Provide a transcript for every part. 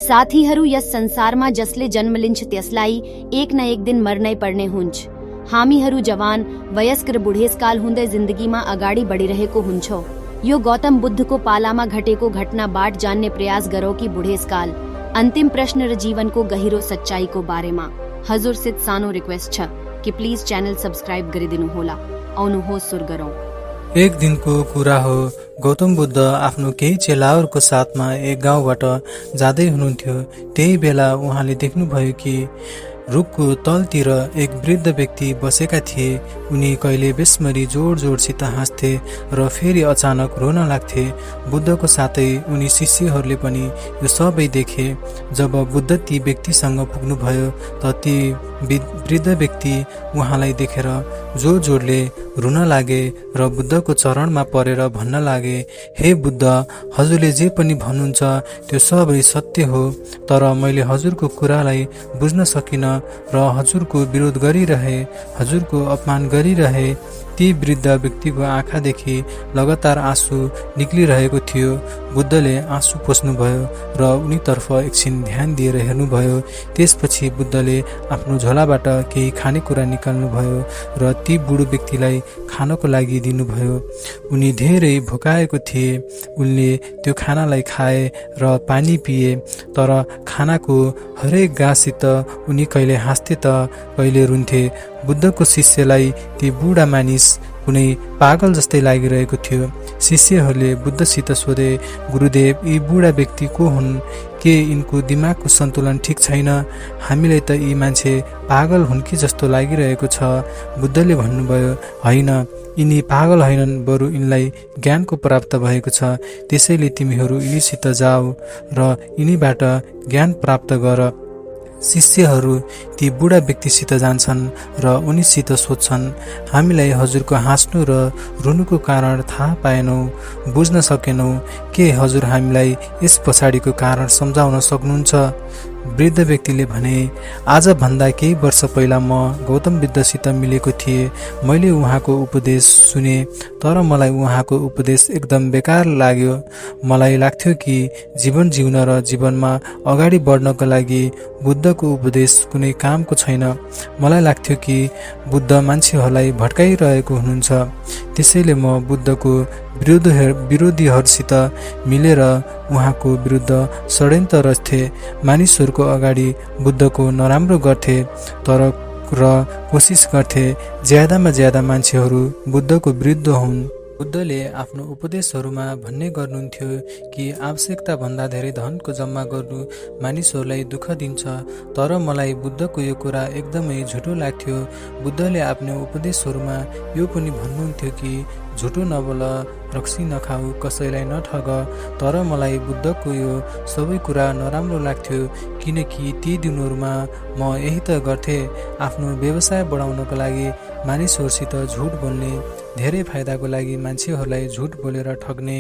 साथीहरू, यस संसारमा जसले जन्म लिन्छ त्यसलाई एक न एक दिन मर्नै पर्ने हुन्छ। हामीहरू जवान, वयस्क र बुढेसकाल हुँदै जिन्दगीमा अगाडि बढिरहेको हुन्छौँ। यो गौतम बुद्धको पालामा घटेको घटना बाट जान्ने प्रयास गरौँ कि बुढेसकाल, अन्तिम प्रश्न र जीवनको गहिरो सच्चाईको बारेमा। हजुरसित सानो रिक्वेस्ट छ कि प्लिज च्यानल सब्स्क्राइब गरिदिनु होला। आउनुहोस् सुरु गरौँ। एक दिनको कुरा हो, गौतम बुद्ध आफ्नो केही चेलाहरूको साथमा एक गाउँबाट जाँदै हुनुहुन्थ्यो। त्यही बेला उहाँले देख्नुभयो कि रुखको तलतिर एक वृद्ध व्यक्ति बसेका थिए। उनी कहिले बेसमरी जोड जोडसित हाँस्थे र फेरि अचानक रोन लाग्थे। बुद्धको साथै उनी शिष्यहरूले पनि यो सबै देखे। जब बुद्ध ती व्यक्तिसँग पुग्नुभयो त ती वृद्ध व्यक्ति उहाँलाई देखेर जोड जोडले रुन लागे र बुद्धको चरणमा परेर भन्न लागे, हे बुद्ध, हजुरले जे पनि भन्नुहुन्छ त्यो सबै सत्य हो, तर मैले हजुरको कुरालाई बुझ्न सकिनँ र हजुरको विरोध गरिरहे, हजुरको अपमान गरिरहे। ती वृद्ध व्यक्तिको आँखादेखि लगातार आँसु निक्लिरहेको थियो। बुद्धले आँसु पोस्नुभयो र उनीतर्फ एकछिन ध्यान दिएर हेर्नुभयो। त्यसपछि बुद्धले आफ्नो झोलाबाट केही खानेकुरा निकाल्नुभयो र ती बुढो व्यक्तिलाई खानको लागि दिनुभयो। उनी धेरै भोकाएको थिए। उनले त्यो खानालाई खाए र पानी पिए, तर खानाको हरेक गाँससित उनी कहिले हाँस्थे त कहिले रुन्थे। बुद्धको शिष्यलाई ती बुढा मानिस कुनै पागल जस्तै लागिरहेको थियो। शिष्यहरूले बुद्धसित सोधे, गुरुदेव, यी बुढा व्यक्ति को हुन्? के यिनको दिमागको सन्तुलन ठिक छैन? हामीलाई त यी मान्छे पागल हुन् कि जस्तो लागिरहेको छ। बुद्धले भन्नुभयो, होइन, यिनी पागल होइनन्, बरु यिनलाई ज्ञानको प्राप्त भएको छ। त्यसैले तिमीहरू यिनीसित जाऊ र यिनीबाट ज्ञान प्राप्त गर। शिष्यहरू ती बुढा व्यक्तिसित जान्छन् र उनीसित सोध्छन्, हामीलाई हजुरको हाँस्नु र रुनुको कारण थाहा पाएनौ, बुझ्न सकेनौ। के हजुर हामीलाई यस पछाडिको कारण सम्झाउन सक्नुहुन्छ? वृद्ध व्यक्तिले भने, आज भन्दा केही वर्ष पहिला म गौतम बुद्धसित मिलेको थिएँ। मैले उहाँको उपदेश सुने, तर मलाई उहाँको उपदेश एकदम बेकार लाग्यो। मलाई लाग्थ्यो कि जीवन जिउन र जीवनमा अगाडि बढ्नको लागि बुद्धको उपदेश कुनै कामको छैन। मलाई लाग्थ्यो कि बुद्ध मान्छेहरूलाई भट्काइरहेको हुनुहुन्छ। त्यसैले म बुद्धको विरोधीहरूसित मिलेर उहाँको विरुद्ध षड्यन्त्र रच्थे, मानिसहरूको अगाडि बुद्धको नराम्रो गर्थे र कोसिस गर्थे ज्यादामा ज्यादा मान्छेहरू बुद्धको विरुद्ध हुन्। बुद्धले आफ्नो उपदेशहरूमा भन्ने गर्नुहुन्थ्यो कि आवश्यकता भन्दा धेरै धनको जम्मा गर्नु मानिसहरूलाई दुःख दिन्छ, तर मलाई बुद्धको यो कुरा एकदमै झुटो लाग्थ्यो। बुद्धले आफ्नो उपदेशहरूमा यो पनि भन्नुहुन्थ्यो कि झुटो नबोल, रक्सी नखाऊ, कसैलाई नठग, तर मलाई बुद्धको यो सबै कुरा नराम्रो लाग्थ्यो, किनकि ती दिनहरूमा म यही त गर्थे। आफ्नो व्यवसाय बढाउनको लागि मानिसहरूसित झुट बोल्ने, धेरै फाइदाको लागि मान्छेहरूलाई झुट बोलेर ठग्ने,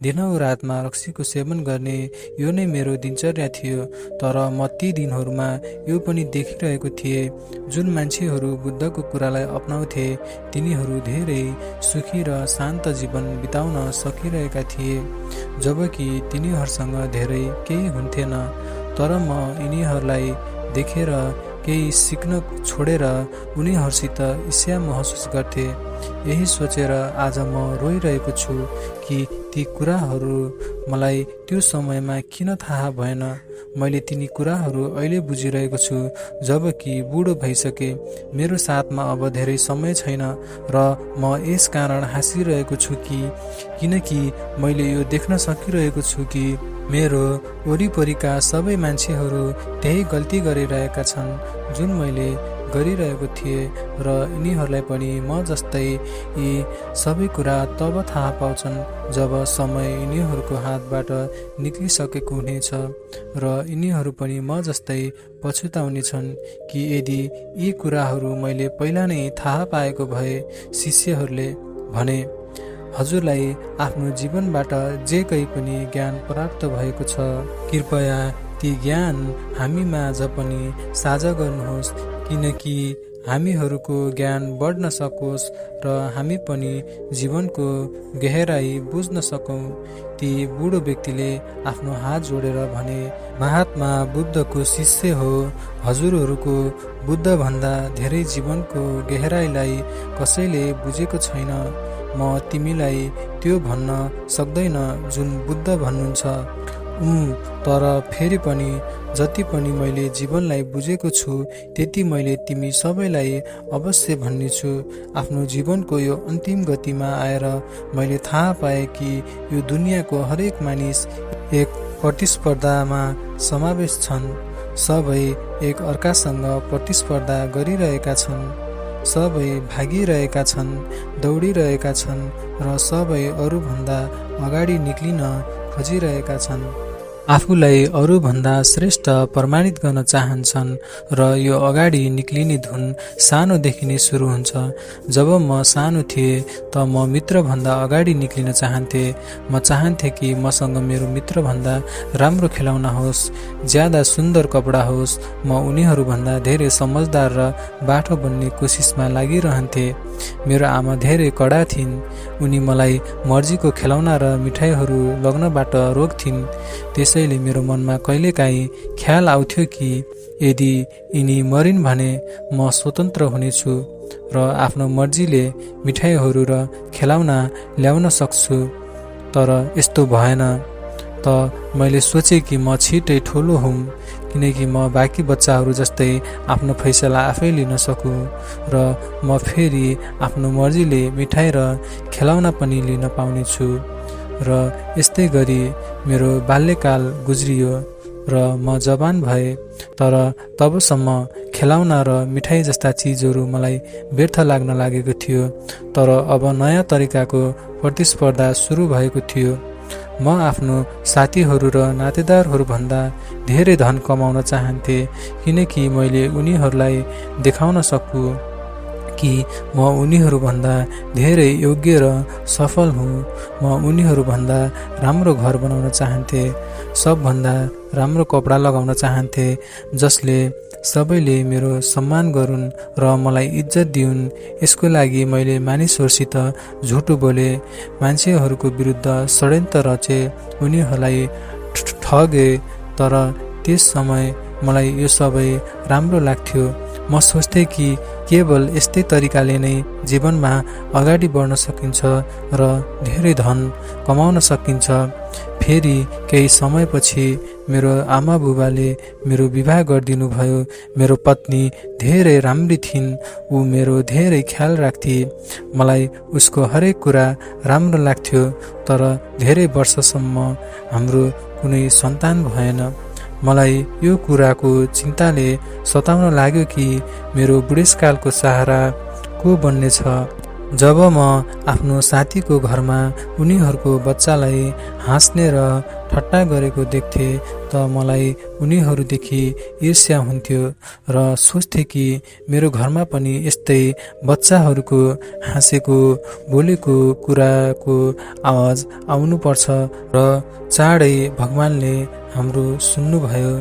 दिनौ रातमा रक्सीको सेवन गर्ने, यो नै मेरो दिनचर्या थियो। तर म ती दिनहरूमा यो पनि देखिरहेको थिएँ, जुन मान्छेहरू बुद्धको कुरालाई अपनाउँथे तिनीहरू धेरै सुखी र शान्त जीवन बिताउन सकिरहेका थिए, जबकि तिनीहरूसँग धेरै केही हुन्थेन। तर म यिनीहरूलाई देखेर केही सिक्न छोडेर उनीहरूसित ईर्ष्या महसुस गर्थे। यही सोचेर आज म रोइरहेको छु कि ती कुराहरू मलाई त्यो समयमा किन थाहा भएन। मैले तिनी कुराहरू अहिले बुझिरहेको छु, जबकि बुढो भइसके। मेरो साथमा अब धेरै समय छैन र म यस कारण हाँसिरहेको छु किनकि मैले यो देख्न सकिरहेको छु कि मेरो वरिपरिका सबै मान्छेहरू त्यही गल्ती गरिरहेका छन् जुन मैले गरिरहेको थिएँ, र यिनीहरूलाई पनि म जस्तै यी सबै कुरा तब थाहा पाउँछन् जब समय यिनीहरूको हातबाट निक्लिसकेको हुनेछ, र यिनीहरू पनि म जस्तै पछुताउनेछन् कि यदि यी कुराहरू मैले पहिला नै थाहा पाएको भए। शिष्यहरूले भने, हजुरलाई आफ्नो जीवनबाट जे केही पनि ज्ञान प्राप्त भएको छ, कृपया ती ज्ञान हामी माझ पनि साझा गर्नुहोस्, किनकि हामीहरूको ज्ञान बढ्न सकोस् र हामी पनि जीवनको गहराई बुझ्न सकौँ। ती बुढो व्यक्तिले आफ्नो हात जोडेर भने, महात्मा बुद्धको शिष्य हो, हजुरहरूको बुद्धभन्दा धेरै जीवनको गहराईलाई कसैले बुझेको छैन। म तिमीलाई त्यो भन्न सक्दैन जुन बुद्ध भन्नुहुन्छ। तर फेरि पनि जति पनि मैले जीवनलाई बुझेको छु त्यति मैले तिमी सबैलाई अवश्य भन्नेछु। आफ्नो जीवनको यो अन्तिम गतिमा आएर मैले थाहा पाएँ कि यो दुनियाँको हरेक मानिस एक प्रतिस्पर्धामा समावेश छन्। सबै एक अर्कासँग प्रतिस्पर्धा गरिरहेका छन्, सबै भागिरहेका छन्, दौडिरहेका छन् र सबै अरूभन्दा अगाडि निक्लिन खोजिरहेका छन्। आफूलाई अरूभन्दा श्रेष्ठ प्रमाणित गर्न चाहन्छन् र यो अगाडि निक्लिने धुन सानोदेखि नै सुरु हुन्छ। जब म सानो थिएँ त म मित्रभन्दा अगाडि निक्लिन चाहन्थे। म चाहन्थे कि मसँग मेरो मित्रभन्दा राम्रो खेलौना होस्, ज्यादा सुन्दर कपडा होस्। म उनीहरूभन्दा धेरै समझदार र बाठो बन्ने कोसिसमा लागिरहन्थे। मेरो आमा धेरै कडा थिइन्। उनी मलाई मर्जीको खेलौना र मिठाईहरू लग्नबाट रोक्थिन्। त्यसैले मेरो मनमा कहिलेकाहीँ ख्याल आउँथ्यो कि यदि यिनी मरिन् भने म स्वतन्त्र हुनेछु र आफ्नो मर्जीले मिठाईहरू र खेलौना ल्याउन सक्छु। तर यस्तो भएन। त मैले सोचेँ कि म छिटै ठुलो हुँ, किनकि म बाँकी बच्चाहरू जस्तै आफ्नो फैसला आफै लिन सकूँ र म फेरि आफ्नो मर्जीले मिठाई र खेलौना पनि लिन पाउनेछु। र यस्तै गरी मेरो बाल्यकाल गुज्रियो र म जवान भए। तर तबसम्म खेलौना र मिठाई जस्ता चिजहरू मलाई व्यर्थ लाग्न लागेको थियो। तर अब नयाँ तरिकाको प्रतिस्पर्धा सुरु भएको थियो। म आफ्नो साथीहरू र नातेदारहरूभन्दा धेरै धन कमाउन चाहन्थे, किनकि मैले उनीहरूलाई देखाउन सकूँ कि म उनीहरूभन्दा धेरै योग्य र सफल हुँ। म उनीहरूभन्दा राम्रो घर बनाउन चाहन्थे, सबभन्दा राम्रो कपडा लगाउन चाहन्थे जसले सबैले मेरो सम्मान गरून् र मलाई इज्जत दिउन्। यसको लागि मैले मानिसहरूसित झुटो बोले, मान्छेहरूको विरुद्ध षड्यन्त्र रचे, उनीहरूलाई ठगे। तर त्यस समय मलाई यो सबै राम्रो लाग्थ्यो। म सोच्थेँ कि केवल यस्तै तरिकाले नै जीवनमा अगाडि बढ्न सकिन्छ र धेरै धन कमाउन सकिन्छ। फेरि केही समयपछि मेरो आमा बुबाले मेरो विवाह गरिदिनु भयो। मेरो पत्नी धेरै राम्री थिइन्। ऊ मेरो धेरै ख्याल राख्थे। मलाई उसको हरेक कुरा राम्रो लाग्थ्यो। तर धेरै वर्षसम्म हाम्रो कुनै सन्तान भएन। मलाई यो कुराको चिन्ताले सताउन लाग्यो कि मेरो बुढेसकालको सहारा को बन्नेछ। जब म आफ्नो साथीको घरमा उनीहरूको बच्चालाई हाँस्ने र ठट्टा गरेको देख्थे त मलाई उनीहरूदेखि ईर्ष्या हुन्थ्यो र सोच्थे कि मेरो घरमा पनि यस्तै बच्चाहरूको हाँसेको बोलेको कुराको आवाज आउनुपर्छ। र चाँडै भगवानले हाम्रो सुन्नुभयो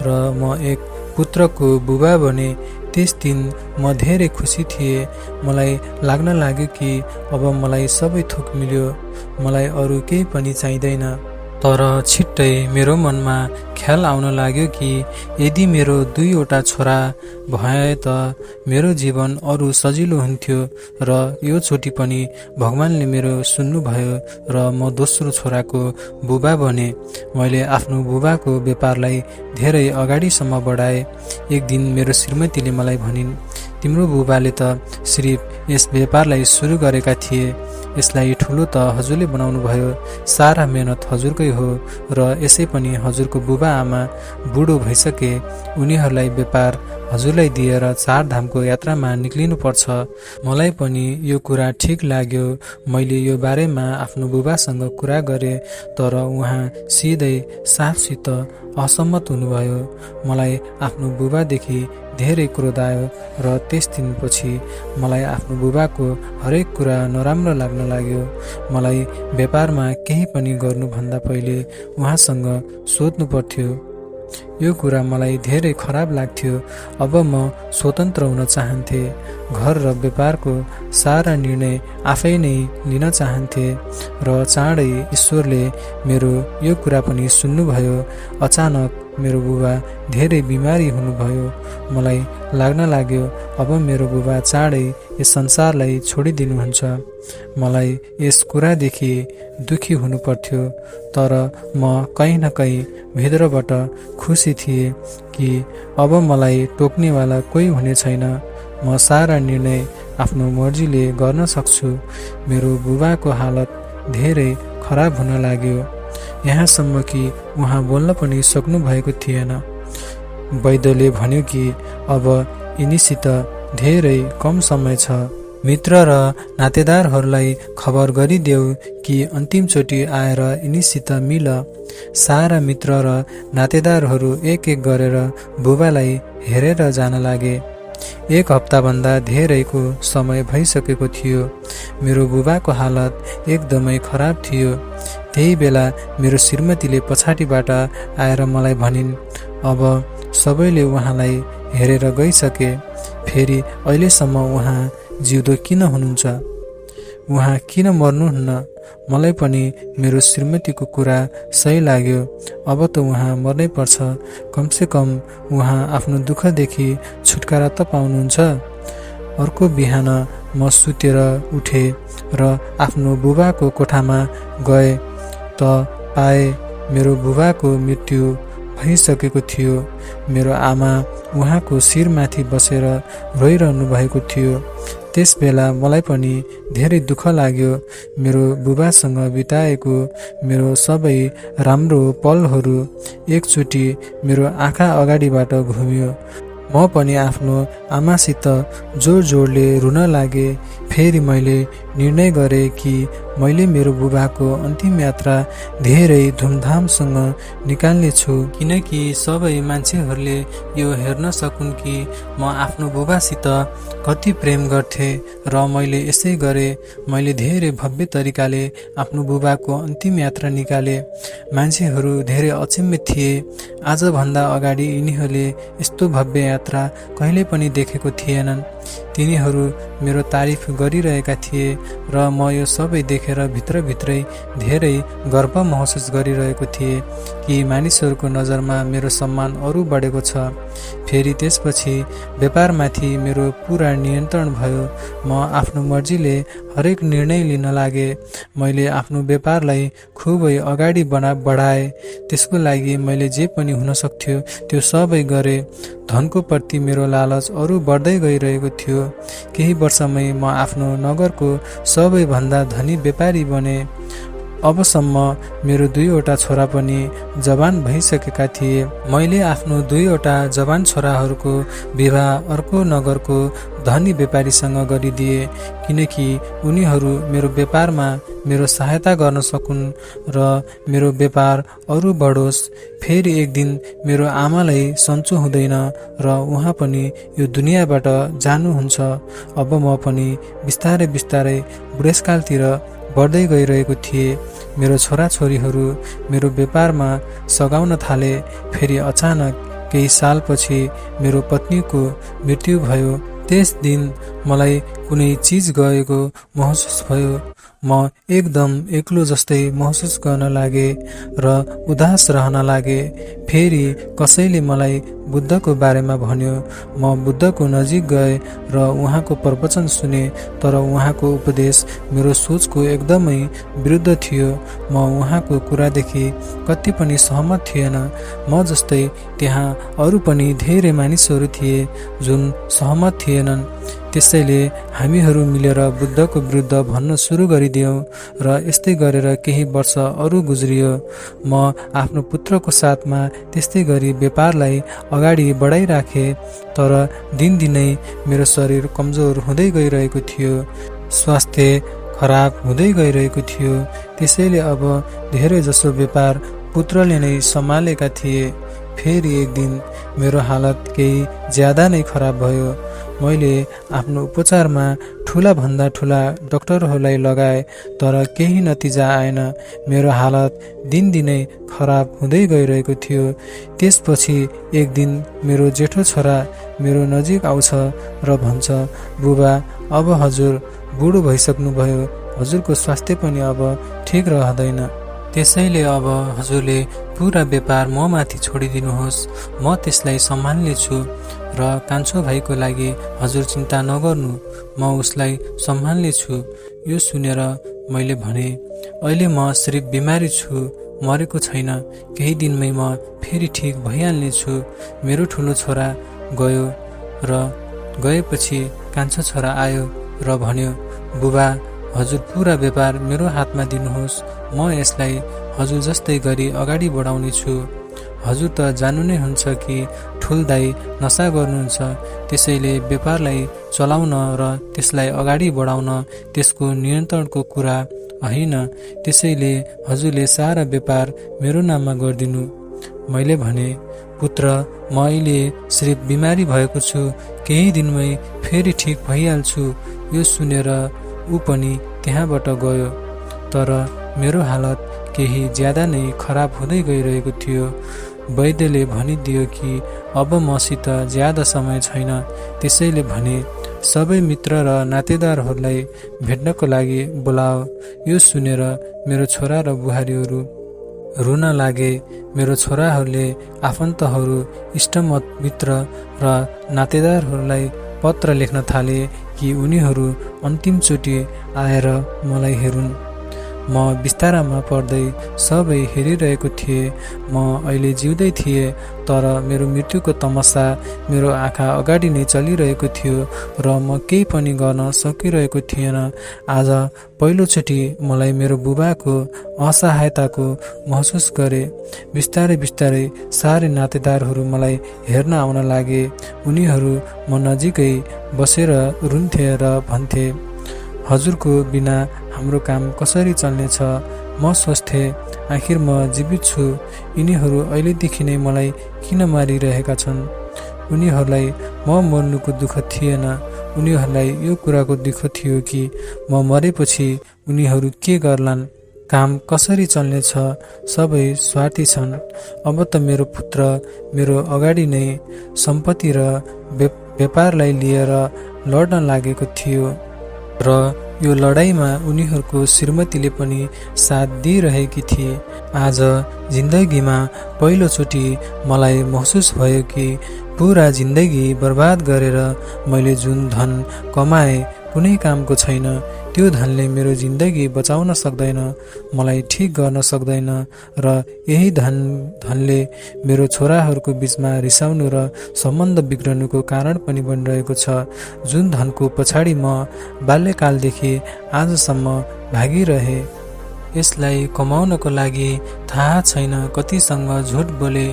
र म एक पुत्रको बुबा बने। त्यस दिन म धेरै खुसी थिएँ। मलाई लाग्न लाग्यो कि अब मलाई सबै थोक मिल्यो, मलाई अरू केही पनि चाहिँदैन। तर छिट्टै मेरो मनमा ख्याल आउन लाग्यो कि यदि मेरो 2वटा छोरा भए त मेरो जीवन अरू सजिलो हुन्थ्यो। र यो चोटि पनि भगवानले मेरो सुन्नुभयो र म दोस्रो छोराको बुबा बने। मैले आफ्नो बुबाको व्यापारलाई धेरै अगाडिसम्म बढाएँ। एक दिन मेरो श्रीमतीले मलाई भनिन्, तिम्रो बुबाले त सिर्फ यस व्यापारलाई सुरु गरेका थिए, यसलाई ठुलो त हजुरले बनाउनु भयो। सारा मेहनत हजुरकै हो र यसै पनि हजुरको बुबा आमा बुढो भइसके। उनीहरूलाई व्यापार हजुरलाई दिएर 4 धामको यात्रामा निक्लिनु पर्छ। मलाई पनि यो कुरा ठिक लाग्यो। मैले यो बारेमा आफ्नो बुबासँग कुरा गरेँ, तर उहाँ सिधै साफसित असहमत हुनुभयो। मलाई आफ्नो बुबादेखि धेरै क्रोध आयो र त्यस दिनपछि मलाई आफ्नो बुबाको हरेक कुरा नराम्रो लाग्न लाग्यो। मलाई व्यापारमा केही पनि गर्नुभन्दा पहिले उहाँसँग सोध्नु पर्थ्यो। यो कुरा मलाई धेरै खराब लाग्थ्यो। अब म स्वतन्त्र हुन चाहन्थे, घर र व्यापारको सारा निर्णय आफै नै लिन चाहन्थे र चाँडै ईश्वरले मेरो यो कुरा पनि सुन्नुभयो। अचानक मेरो बुबा धेरै बिमारी हुनुभयो। मलाई लाग्न लाग्यो अब मेरो बुबा चाँडै यस संसारलाई छोडिदिनुहुन्छ। मलाई यस कुरादेखि दुखी हुनु पर्थ्यो, तर म कहीँ न कहीँ भित्रबाट खुसी थिएँ कि अब मलाई टोक्नेवाला कोही हुने छैन। म सारा निर्णय आफ्नो मर्जीले गर्न सक्छु। मेरो बुबाको हालत धेरै खराब हुन लाग्यो, यहाँसम्म कि उहाँ बोल्न पनि सक्नु भएको थिएन। वैद्यले भन्यो कि अब यिनीसित धेरै कम समय छ। मित्र र नातेदारहरूलाई खबर गरिदेऊ कि अन्तिमचोटि आएर यिनीसित मिल। सारा मित्र र नातेदारहरू एक एक गरेर बुबालाई हेरेर जान लागे। एक हप्ताभन्दा धेरैको समय भइसकेको थियो। मेरो बुबाको हालत एकदमै खराब थियो। त्यही बेला मेरो श्रीमतीले पछाडिबाट आएर मलाई भनिन्, अब सबैले उहाँलाई हेरेर गइसके, फेरि अहिलेसम्म उहाँ जिउँदो किन हुनुहुन्छ? उहाँ किन मर्नुहुन्न? मलाई पनि मेरो श्रीमतीको कुरा सही लाग्यो। अब त उहाँ मर्नै पर्छ। कमसेकम उहाँ आफ्नो दुःखदेखि छुटकारा त पाउनुहुन्छ। अर्को बिहान म सुतेर उठे र आफ्नो बुबाको कोठामा गए त पाए मेरो बुबाको मृत्यु भइसकेको थियो। मेरो आमा उहाँको शिरमाथि बसेर रोइरहनु भएको थियो। त्यस बेला मलाई पनि धेरै दुःख लाग्यो। मेरो बुबासँग बिताएको मेरो सबै राम्रो पलहरू एकचोटि मेरो आँखा अगाडिबाट घुम्यो। म पनि आफ्नो आमासित जोड जोडले रुन लागे। फेरि मैले निर्णय गरेँ कि मैले मेरो बुबाको अन्तिम यात्रा धेरै धुमधामसँग निकाल्ने छु, किनकि सबै मान्छेहरूले यो हेर्न सकुन् कि म आफ्नो बुबासित कति प्रेम गर्थे र मैले यसै गरेँ। मैले धेरै भव्य तरिकाले आफ्नो बुबाको अन्तिम यात्रा निकाले। मान्छेहरू धेरै अचम्मित थिए। आजभन्दा अगाडि यिनीहरूले यस्तो भव्य यात्रा कहिले पनि देखेको थिएनन्। तिनीहरू मेरो तारिफ गरिरहेका थिए र म यो सबै देखेर भित्रभित्रै धेरै गर्व महसुस गरिरहेको थिएँ कि मानिसहरूको नजरमा मेरो सम्मान अरू बढेको छ। फेरि त्यसपछि व्यापारमाथि मेरो पुरा नियन्त्रण भयो। म आफ्नो मर्जीले हरेक निर्णय लिन लागे। मैले आफ्नो व्यापारलाई खुबै अगाडि बढाएँ। त्यसको लागि मैले जे पनि हुन सक्थ्यो त्यो सबै गरेँ। धनको प्रति मेरो लालच अरू बढ्दै गइरहेको थियो। केही वर्षमै म आफ्नो नगरको सबैभन्दा धनी व्यापारी बने। अबसम्म मेरो 2वटा छोरा पनि जवान भइसकेका थिए। मैले आफ्नो 2वटा जवान छोराहरूको विवाह अर्को नगरको धनी व्यापारीसँग गरिदिए, किनकि उनीहरू मेरो व्यापारमा मेरो सहायता गर्न सकुन् र मेरो व्यापार अरू बढोस्। फेरि एक दिन मेरो आमालाई सन्चो हुँदैन र उहाँ पनि यो दुनियाँबाट जानुहुन्छ। अब म पनि बिस्तारै बिस्तारै बुढेसकालतिर बढ्दै गइरहेको थिएँ। मेरो छोराछोरीहरू मेरो व्यापारमा सघाउन थाले। फेरि अचानक केही सालपछि मेरो पत्नीको मृत्यु भयो। त्यस दिन मलाई कुनै चिज गएको महसुस भयो। म एकदम एक्लो जस्तै महसुस गर्न लागे र उदास रहन लागे। फेरि कसैले मलाई बुद्धको बारेमा भन्यो। म बुद्धको नजिक गए र उहाँको प्रवचन सुने, तर उहाँको उपदेश मेरो सोचको एकदमै विरुद्ध थियो। म उहाँको कुरादेखि कति पनि सहमत थिएन। म जस्तै त्यहाँ अरू पनि धेरै मानिसहरू थिए जुन सहमत थिएनन्। त्यसैले हामीहरू मिलेर बुद्धको विरुद्ध भन्न सुरु गरिदियौँ र यस्तै गरेर केही वर्ष अरू गुज्रियो। म आफ्नो पुत्रको साथमा त्यस्तै गरी व्यापारलाई अगाडि बढाइराखेँ, तर दिनदिनै मेरो शरीर कमजोर हुँदै गइरहेको थियो। स्वास्थ्य खराब हुँदै गइरहेको थियो। त्यसैले अब धेरै जसो व्यापार पुत्रले नै सम्हालेका थिए। फेरि एक दिन मेरो हालत केही ज्यादा नै खराब भयो। मैले आफ्नो उपचारमा ठुला भन्दा ठुला डाक्टरहरूलाई लगाए तर केही नतिजा आएन। मेरो हालत दिनदिनै खराब हुँदै गइरहेको थियो। त्यसपछि एक दिन मेरो जेठो छोरा मेरो नजिक आउँछ र भन्छ, बुबा अब हजुर बुढो भइसक्नुभयो, हजुरको स्वास्थ्य पनि अब ठिक रहँदैन, त्यसैले अब हजुरले पुरा व्यापार म माथि छोडिदिनुहोस्, म त्यसलाई सम्हाल्नेछु र कान्छो भाइको लागि हजुर चिन्ता नगर्नु, म उसलाई सम्हाल्नेछु। यो सुनेर मैले भने, अहिले म सिर्फ बिमारी छु, मरेको छैन, केही दिनमै म फेरि ठिक भइहाल्नेछु। मेरो ठुलो छोरा गयो र गएपछि कान्छो छोरा आयो र भन्यो, बुबा हजुर पुरा व्यापार मेरो हातमा दिनुहोस्, म यसलाई हजुर जस्तै गरी अगाडि बढाउने छु। हजुर त जानु नै हुन्छ कि ठुल दाई नसा गर्नुहुन्छ, त्यसैले व्यापारलाई चलाउन र त्यसलाई अगाडि बढाउन त्यसको नियन्त्रणको कुरा होइन, त्यसैले हजुरले सारा व्यापार मेरो नाममा गरिदिनु। मैले भने, पुत्र म अहिले सिर्फ बिमारी भएको छु, केही दिनमै फेरि ठिक भइहाल्छु। यो सुनेर ऊ पनि त्यहाँबाट गयो। तर मेरो हालत केही ज्यादा नै खराब हुँदै गइरहेको थियो। वैद्यले भनिदियो कि अब मसित ज्यादा समय छैन, त्यसैले भने सबै मित्र र नातेदारहरूलाई भेट्नको लागि बोलाओ। यो सुनेर मेरो छोरा र बुहारीहरू रुन लागे। मेरो छोराहरूले आफन्तहरू, इष्टमत मित्र र नातेदारहरूलाई पत्र लेख्न थाले कि उनीहरू अन्तिमचोटि आएर मलाई हेरुन्। म बिस्तारामा पर्दै सबै हेरिरहेको थिएँ। म अहिले जिउँदै थिएँ, तर मेरो मृत्युको तमसा मेरो आँखा अगाडि नै चलिरहेको थियो र म केही पनि गर्न सकिरहेको थिएन। आज पहिलोचोटि मलाई मेरो बुबाको असहायताको महसुस गरे। बिस्तारै बिस्तारै सारे नातेदारहरू मलाई हेर्न आउन लागे। उनीहरू म नजिकै बसेर रुन्थे र भन्थे, हजुरको बिना हाम्रो काम कसरी चल्नेछ? म सोच्थे, आखिर म जीवित छु, यिनीहरू अहिलेदेखि नै मलाई किन मारिरहेका छन्? उनीहरूलाई म मर्नुको दुःख थिएन, उनीहरूलाई यो कुराको दुःख थियो कि म मरेपछि उनीहरू के गर्लान्, काम कसरी चल्नेछ? सबै स्वार्थी छन्। अब त मेरो पुत्र मेरो अगाडि नै सम्पत्ति र व्यापारलाई लिएर लड्न लागेको थियो र यो लडाईँमा उनीहरूको श्रीमतीले पनि साथ दिइरहेकी थिए। आज जिन्दगीमा पहिलोचोटि मलाई महसुस भयो कि पुरा जिन्दगी बर्बाद गरेर मैले जुन धन कमाए कुनै कामको छैन। त्यो धनले मेरो जिन्दगी बचाउन सक्दैन, मलाई ठिक गर्न सक्दैन र यही धनले मेरो छोराहरूको बीचमा रिसाउनु र सम्बन्ध बिग्रनुको कारण पनि बनिरहेको छ। जुन धनको पछाडि म बाल्यकालदेखि आजसम्म भागिरहे, यसलाई कमाउनको लागि थाहा छैन कतिसँग झुट बोले,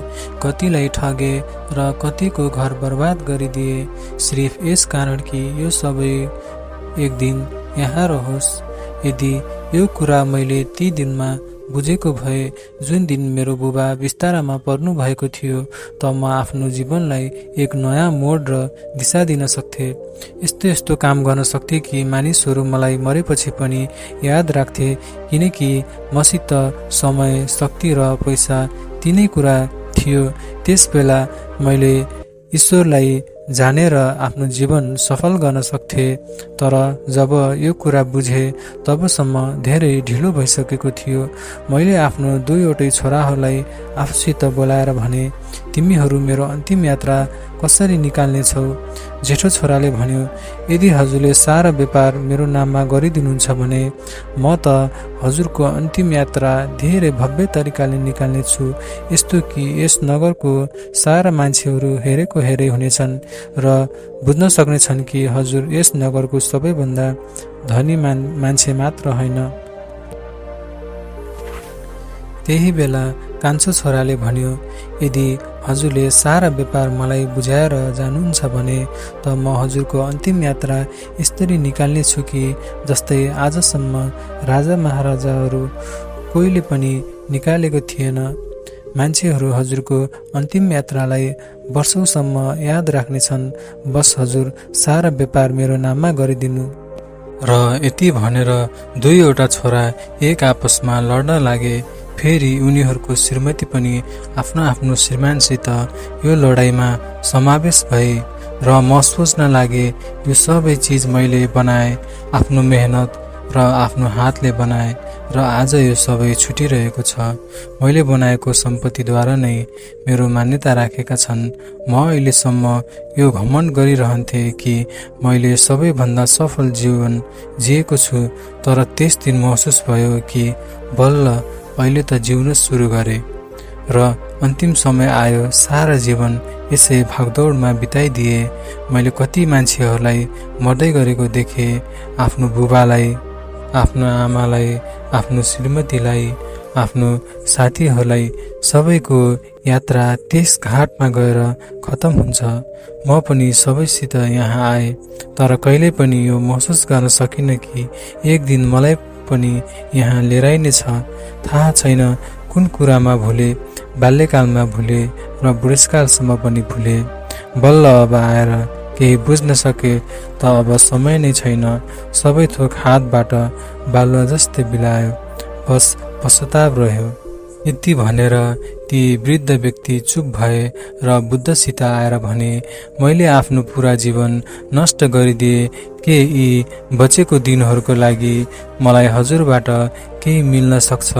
कतिलाई ठगे र कतिको घर बर्बाद गरिदिए, सिर्फ यस कारण कि यो सबै एक दिन यहाँ रहोस्। यदि यो कुरा मैले ती दिनमा बुझेको भए, जुन दिन मेरो बुबा बिस्तारामा पर्नु भएको थियो, त म आफ्नो जीवनलाई एक नयाँ मोड र दिशा दिन सक्थे। यस्तो यस्तो काम गर्न सक्थे कि मानिसहरू मलाई मरेपछि पनि याद राख्थे, किनकि मसित समय, शक्ति र पैसा तिनै कुरा थियो। त्यस बेला मैले ईश्वरलाई जानेर आफ्नो जीवन सफल गर्न सक्थे। तर जब यो कुरा बुझे तबसम्म धेरै ढिलो भइसकेको थियो। मैले आफ्नो दुईवटै छोराहरूलाई आफूसित बोलाएर भने, तिमीहरू मेरो अन्तिम यात्रा कसरी निकाल्नेछौ? जेठो छोराले भन्यो, यदि हजुरले सारा व्यापार मेरो नाममा गरिदिनुहुन्छ भने म त हजुरको अन्तिम यात्रा धेरै भव्य तरिकाले निकाल्नेछु, यस्तो कि यस नगरको सारा मान्छेहरू हेरेको हेरे हुनेछन् र बुझ्न सक्नेछन् कि हजुर यस नगरको सबैभन्दा धनी मान्छे मात्र होइन। त्यही बेला कान्छो छोराले भन्यो, यदि हजुरले सारा व्यापार मलाई बुझाएर जानुहुन्छ भने त म हजुरको अन्तिम यात्रा यसरी निकाल्नेछु कि जस्तै आजसम्म राजा महाराजाहरू कोहीले पनि निकालेको थिएन। मान्छेहरू हजुरको अन्तिम यात्रालाई वर्षौसम्म याद राख्नेछन्। बस हजुर सारा व्यापार मेरो नाममा गरिदिनु। र यति भनेर दुईवटा छोरा एक आपसमा लड्न लागे। फेरि उनीहरूको श्रीमती पनि आफ्नो आफ्नो श्रीमानसित यो लडाईँमा समावेश भए र म सोच्न लागे यो सबै चिज मैले बनाए, आफ्नो मेहनत र आफ्नो हातले बनाए र आज यो सबै छुटिरहेको छ। मैले बनाएको सम्पत्तिद्वारा नै मेरो मान्यता राखेका छन्। म अहिलेसम्म यो घमण्ड गरिरहन्थे कि मैले सबैभन्दा सफल जीवन जिएको छु, तर त्यस दिन महसुस भयो कि बल्ल अहिले त जिउन सुरु गरे र अन्तिम समय आयो। सारा जीवन यसै भागदौडमा बिताइदिए। मैले कति मान्छेहरूलाई मर्दै गरेको देखे, आफ्नो बुबालाई, आफ्नो आमालाई, आफ्नो श्रीमतीलाई, आफ्नो साथीहरूलाई। सबैको यात्रा त्यस घाटमा गएर खतम हुन्छ। म पनि सबैसित यहाँ आए, तर कहिल्यै पनि यो महसुस गर्न सकिनँ कि एक दिन मलाई पनि यहाँ लिइरहनेछ। थाहा छैन कुन कुरामा भुले, बाल्यकालमा भुले र बुढेसकालसम्म पनि भुले। बल्ल अब आएर केही बुझ्न सके त अब समय नै छैन। सबै थोक हातबाट बालुवा जस्तै बिलायो, बस पश्चाताप रह्यो। यति भनेर ती वृद्ध व्यक्ति चुप भए र बुद्धसित आएर भने, मैले आफ्नो पुरा जीवन नष्ट गरिदिए के यी बचेको दिनहरूको लागि मलाई हजुरबाट केही मिल्न सक्छ?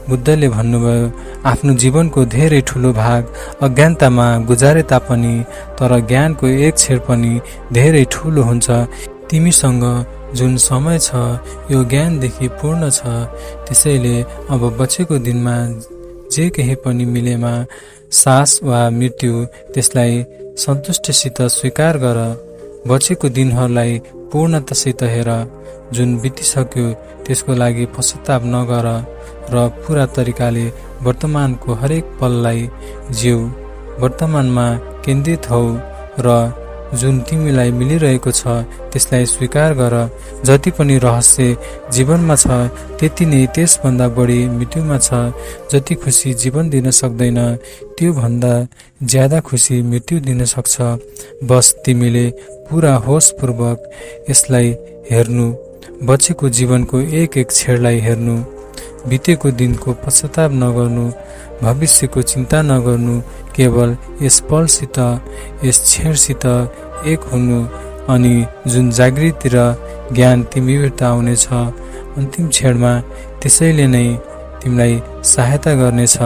बुद्धले भन्नुभयो, आफ्नो जीवनको धेरै ठुलो भाग अज्ञानतामा गुजारे तापनि, तर ज्ञानको एक क्षण पनि धेरै ठुलो हुन्छ। तिमीसँग जुन समय छ यो ज्ञानदेखि पूर्ण छ। त्यसैले अब बचेको दिनमा जे केही पनि मिलेमा, सास वा मृत्यु, त्यसलाई सन्तुष्टिसित स्वीकार गर। बचेको दिनहरूलाई पूर्णतासित हेर। जुन बितिसक्यो त्यसको लागि पश्चाताप नगर र पूरा तरिकाले वर्तमानको हरेक पललाई जिउ। वर्तमानमा केन्द्रित हौ र जुन तिमीलाई मिलिरहेको छ त्यसलाई स्वीकार गर। जति पनि रहस्य जीवनमा छ त्यति नै त्यसभन्दा बढी मृत्युमा छ। जति खुसी जीवन दिन सक्दैन त्यो भन्दा ज्यादा खुसी मृत्यु दिन सक्छ। बस तिमीले पूरा होसपूर्वक यसलाई हेर्नु, बचेको जीवनको एक एक क्षणलाई हेर्नु। बितेको दिनको पश्चाताप नगर्नु, भविष्यको चिन्ता नगर्नु। केवल यस पलसित, यस क्षणसित एक हुनु, अनि जुन जागृति र ज्ञान तिमीभित्र आउनेछ अन्तिम क्षणमा, त्यसैले नै तिमीलाई सहायता गर्नेछ।